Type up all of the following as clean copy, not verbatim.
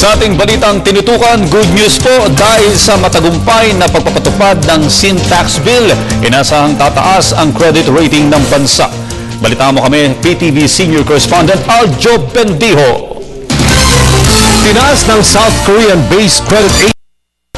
Sa ating balitang tinutukan, good news po dahil sa matagumpay na pagpapatupad ng sin tax bill, inasahang tataas ang credit rating ng bansa. Balitaan mo kami, PTV Senior Correspondent Aljo Bendijo. Tinaas ng South Korean-based credit agency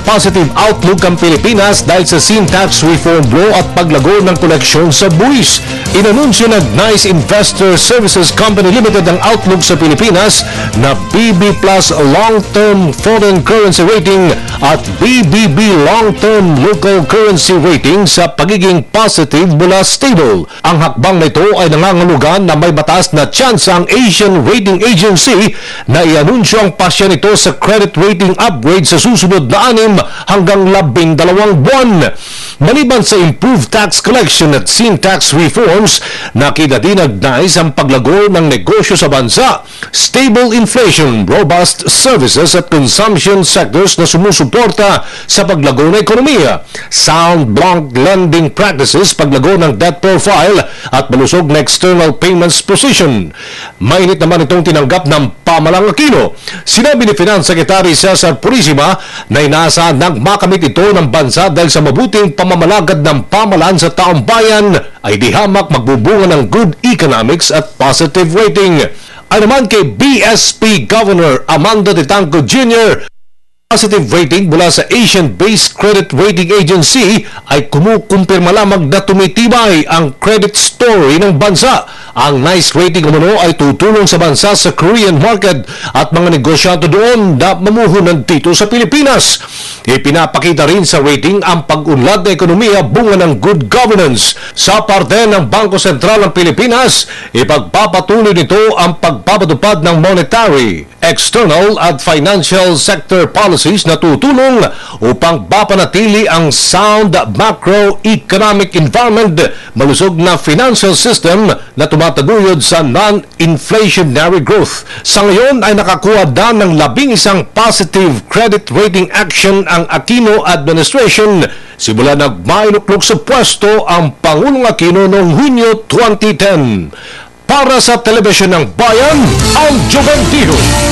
positive outlook ang Pilipinas dahil sa sin tax reform law at paglago ng koleksyon sa buwis. Inanunsyo ng Nice Investor Services Company Limited ang outlook sa Pilipinas na BB Plus Long-Term Foreign Currency Rating at BBB Long-Term Local Currency Rating sa pagiging positive mula stable. Ang hakbang na ito ay nangangahulugan na may mataas na chance ang Asian Rating Agency na ianunsyo ang pasya nito sa credit rating upgrade sa susunod na 6 hanggang 12 buwan. Maliban sa improved tax collection at sin tax reforms, nakita din ng NICE ang paglago ng negosyo sa bansa, stable inflation, robust services at consumption sectors na sumusuporta sa paglago ng ekonomiya, sound blank lending practices, paglago ng debt profile at malusog na external payments position. Mainit naman itong tinanggap ng Pamalang Aquino. Sinabi ni Finance Secretary Cesar Purisima na inaasahan makamit ito ng bansa dahil sa mabuting pamamalagad ng pamahalaan sa taong bayan ay di hamak magbubunga ng good economics at positive rating. Ay naman kay BSP Governor Amando Titanco Jr., positive rating mula sa Asian-based credit rating agency ay kumukumpirma lamang na tumitibay ang credit story ng bansa. Ang NICE rating umano ay tutulong sa bansa sa Korean market at mga negosyante doon na mamuhunan dito sa Pilipinas. Ipinapakita rin sa rating ang pag-unlad na ekonomiya bunga ng good governance. Sa parte ng Bangko Sentral ng Pilipinas, ipagpapatuloy nito ang pagpapatupad ng monetary, external at financial sector policies na tutulong upang mapanatili ang sound macroeconomic environment, malusog na financial system na tumataguyod sa non-inflationary growth. Sa ngayon ay nakakuha na ng 11 positive credit rating action ang Aquino administration simula nagmainuklog sa pwesto ang Pangulong Aquino noong Hunyo 2010. Para sa Telebisyon ng Bayan, Aljo Bendijo.